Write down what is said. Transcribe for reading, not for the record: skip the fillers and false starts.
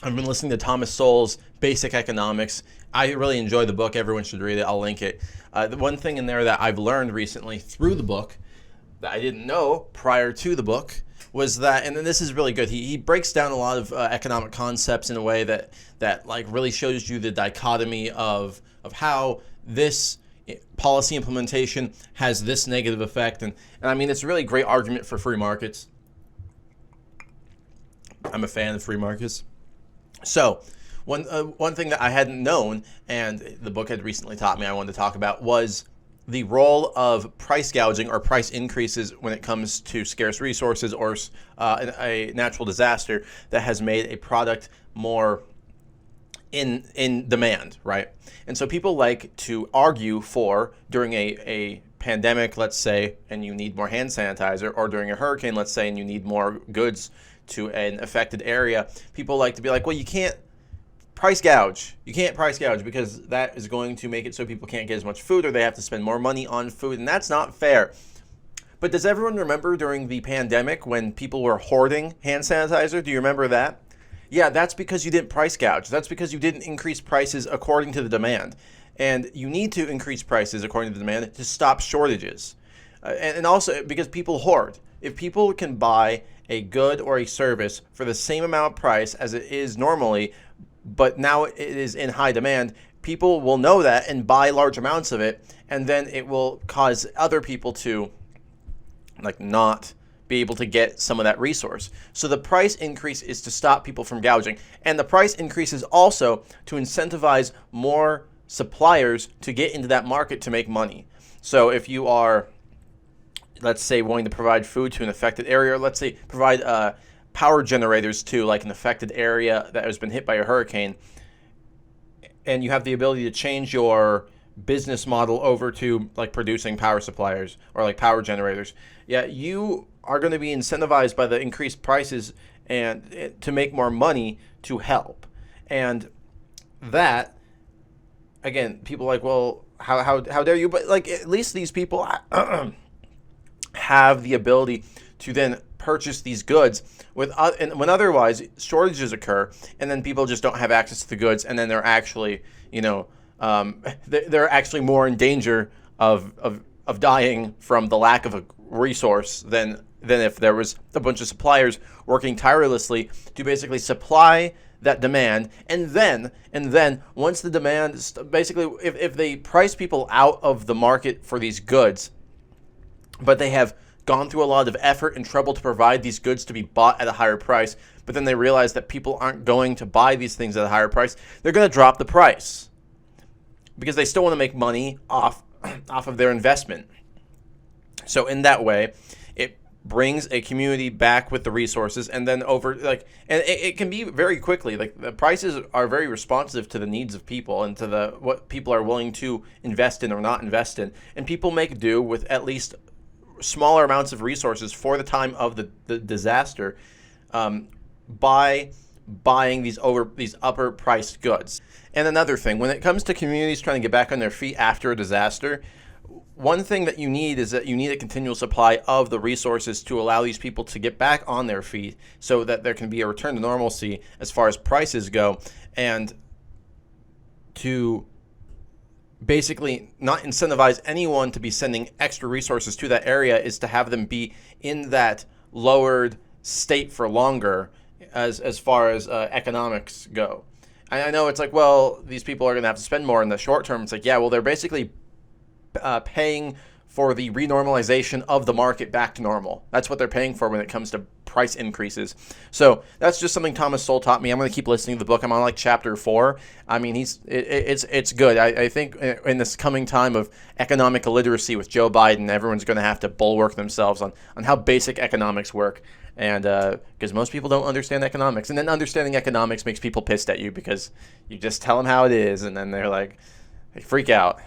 I've been listening to Thomas Sowell's Basic Economics. I really enjoy the book. Everyone should read it. I'll link it. The one thing in there that I've learned recently through the book that I didn't know prior to the book was that, and then this is really good. He breaks down a lot of economic concepts in a way that like really shows you the dichotomy of how this policy implementation has this negative effect, and I mean it's a really great argument for free markets. I'm a fan of free markets. So, one thing that I hadn't known, and the book had recently taught me I wanted to talk about, was the role of price gouging or price increases when it comes to scarce resources or a natural disaster that has made a product more in demand, right? And so people like to argue for during a pandemic, let's say, and you need more hand sanitizer, or during a hurricane, let's say, and you need more goods to an affected area, people like to be like, well, you can't price gouge. You can't price gouge because that is going to make it so people can't get as much food or they have to spend more money on food, and that's not fair. But does everyone remember during the pandemic when people were hoarding hand sanitizer? Do you remember that? Yeah, that's because you didn't price gouge. That's because you didn't increase prices according to the demand. And you need to increase prices according to the demand to stop shortages. And also because people hoard. If people can buy a good or a service for the same amount of price as it is normally, but now it is in high demand, people will know that and buy large amounts of it, and then it will cause other people to like not be able to get some of that resource. So the price increase is to stop people from gouging, and the price increase is also to incentivize more suppliers to get into that market to make money. So if you are, let's say, wanting to provide food to an affected area, or let's say provide power generators to like an affected area that has been hit by a hurricane, and you have the ability to change your business model over to like producing power suppliers or like power generators, yeah, you are going to be incentivized by the increased prices and to make more money to help. And that, again, people are like, well, how dare you? But like at least these people have the ability to then purchase these goods and when otherwise shortages occur, and then people just don't have access to the goods, and then they're actually, they're actually more in danger of dying from the lack of a resource than if there was a bunch of suppliers working tirelessly to basically supply that demand. And then once the demand, basically if they price people out of the market for these goods, but they have gone through a lot of effort and trouble to provide these goods to be bought at a higher price, but then they realize that people aren't going to buy these things at a higher price, they're going to drop the price because they still want to make money off of their investment. So in that way, it brings a community back with the resources, and then and it can be very quickly. Like the prices are very responsive to the needs of people and to what people are willing to invest in or not invest in, and people make do with at least smaller amounts of resources for the time of the disaster, by buying these upper priced goods. And another thing, when it comes to communities trying to get back on their feet after a disaster, one thing that you need is that you need a continual supply of the resources to allow these people to get back on their feet so that there can be a return to normalcy as far as prices go, and to basically not incentivize anyone to be sending extra resources to that area is to have them be in that lowered state for longer as far as economics go. I know it's like, well, these people are going to have to spend more in the short term. It's like, yeah, well, they're basically paying for the renormalization of the market back to normal. That's what they're paying for when it comes to price increases. So that's just something Thomas Sowell taught me. I'm going to keep listening to the book. I'm on like chapter 4. I mean, it's good. I think in this coming time of economic illiteracy with Joe Biden, everyone's going to have to bulwark themselves on how basic economics work. And because most people don't understand economics. And then understanding economics makes people pissed at you because you just tell them how it is, and then they're like, they freak out.